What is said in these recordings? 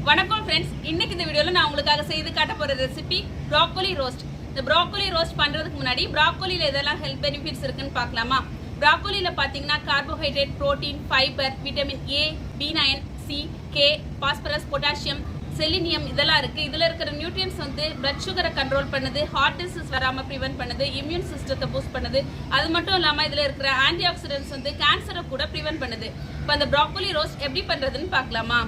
வணக்கம் ஃப்ரெண்ட்ஸ், இன்னைக்கு இந்த வீடியோல நான் உங்களுக்காக செய்து காட்ட போற ரெசிபி ப்ரோக்கோலி ரோஸ்ட். இந்த ப்ரோக்கோலி ரோஸ்ட் பண்றதுக்கு முன்னாடி ப்ரோக்கோலில எதெல்லாம் ஹெல்த் பெனிஃபிட்ஸ் இருக்குன்னு பார்க்கலாமா? ப்ரோக்கோலில பாத்தீங்கன்னா carbohydrate, protein, fibre, vitamin A, B9, C, K, phosphorus, potassium, selenium இதெல்லாம் இருக்கு. இதுல இருக்கிற நியூட்ரியன்ஸ் வந்து பிளட் சுகரை கண்ட்ரோல் பண்ணுது, ஹார்ட் டிசீஸ் வராம ப்ரிவென்ட் பண்ணுது, இம்யூன் சிஸ்டத்தை பூஸ்ட் பண்ணுது. அது மட்டும் இல்லாம இதுல இருக்கிற ஆன்டி ஆக்சிடென்ட்ஸ் வந்து கேன்சரை கூட ப்ரிவென்ட் பண்ணுது. இப்போ அந்த ப்ரோக்கோலி ரோஸ்ட் எப்படி பண்றதுன்னு பார்க்கலாமா?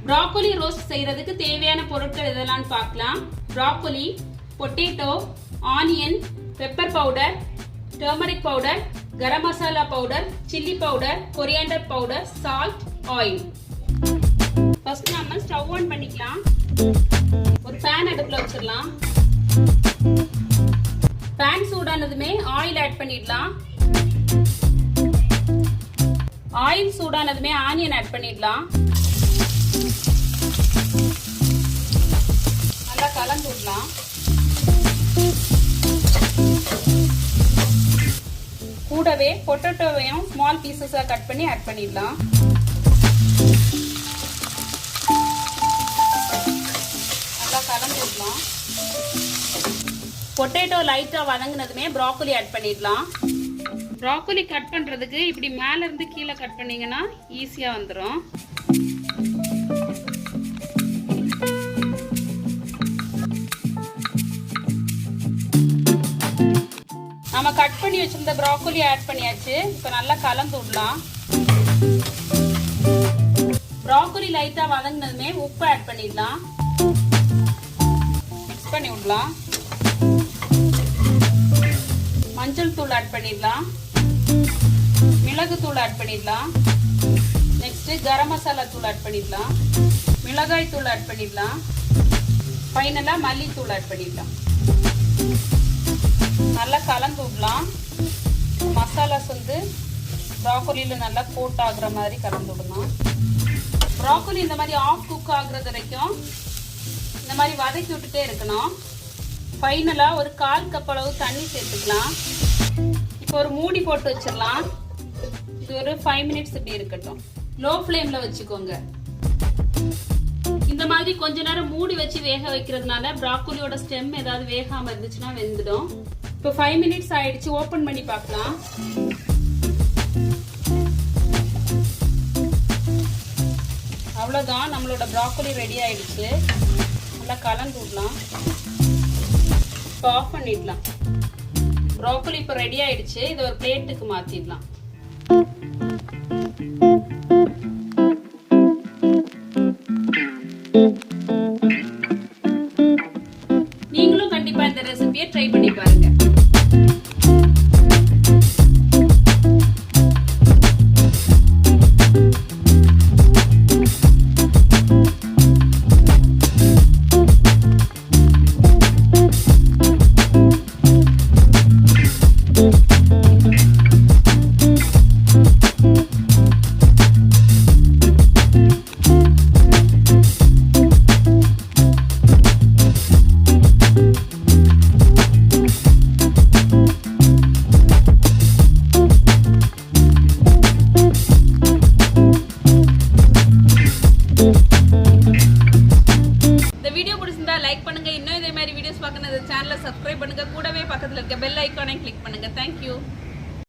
ப்ரோக்கோலி ரோஸ்ட் செய்யறதுக்கு தேவையான பொருட்கள் இதெல்லாம் பார்க்கலாம். Broccoli, potato, onion, pepper powder, turmeric powder, garam masala powder, chilli powder, coriander powder, salt, oil. First நம்ம ஸ்டவ் ஆன் பண்ணிக்கலாம். ஒரு பேன் அடுப்புல வச்சிடலாம். பேன் சூடானதுமே ஆயில் ஆட் பண்ணிடலாம். ஆயில் சூடானதுமே ஆனியன் ஆட் பண்ணிடலாம். நல்லா கலந்து விடலாம். கூடவே பொட்டேட்டோவையும் ஸ்மால் பீசஸா கட் பண்ணி ஆட் பண்ணிடலாம். நல்லா கலந்து விடலாம். பொட்டேட்டோ லைட்டா வதங்கினதுமே ப்ரோக்கோலி ஆட் பண்ணிடலாம். ப்ரோக்கோலி கட் பண்றதுக்கு இப்படி மேல இருந்து கீழே கட் பண்ணீங்கன்னா ஈஸியா வந்துடும். நம்ம கட் பண்ணி வச்சிருந்த ப்ரோக்கோலி ஆட் பண்ணியாச்சு. இப்போ நல்லா கலந்து விடலாம். ப்ரோக்கோலி லைட்டா வதங்கினதுமே உப்பு ஆட் பண்ணிடலாம். மிக்ஸ் பண்ணி விடலாம். மஞ்சள் தூள் ஆட் பண்ணிடலாம். மிளகு தூள் ஆட் பண்ணிடலாம். நெக்ஸ்ட் கரம் மசாலா தூள் ஆட் பண்ணிடலாம். மிளகாய் தூள் ஆட் பண்ணிடலாம். ஃபைனலா மல்லித்தூள் ஆட் பண்ணிடலாம். நல்லா கலந்து விடலாம். மசாலாஸ் வந்து ப்ரோக்கோலியில நல்லா கோட் ஆகுற மாதிரி கலந்து விடணும். ப்ரோக்கோலி இந்த மாதிரி ஆஃப் குக் ஆகுறது வரைக்கும் இந்த மாதிரி வதக்கி விட்டுட்டே இருக்கணும். ஃபைனலா ஒரு 1/4 கப் அளவு தண்ணி சேர்த்துக்கலாம். இப்போ ஒரு மூடி போட்டு வச்சிடலாம். இது ஒரு 5 மினிட்ஸ் இப்படி இருக்கட்டும். லோ ஃப்ளேம்ல வச்சுக்கோங்க. இந்த மாதிரி கொஞ்ச நேரம் மூடி வச்சு வேக வைக்கிறதுனால ப்ரோக்கோலியோட ஸ்டெம் ஏதாவது வேகாம இருந்துச்சுன்னா வெந்துடும். இப்போ 5 மினிட்ஸ் ஆயிடுச்சு. ஓபன் பண்ணி பார்க்கலாம். அவ்வளவுதான், நம்மளோட ப்ரோக்கோலி ரெடி ஆயிடுச்சு. நல்லா கலந்து விடலாம். இப்போ ஆஃப் பண்ணிடலாம். ப்ரோக்கோலி இப்போ ரெடி ஆயிடுச்சு. இதை ஒரு பிளேட்டுக்கு மாத்திடலாம். நீங்களும் கண்டிப்பா இந்த ரெசிபியை ட்ரை பண்ணி பாருங்க. லைக் பண்ணுங்க. இன்னும் இதே மாதிரி வீடியோஸ் பார்க்கணும் சேனலை சப்ஸ்கிரைப் பண்ணுங்க. கூடவே பக்கத்துல இருக்க பெல் ஐகானை கிளிக் பண்ணுங்க. தேங்க்யூ.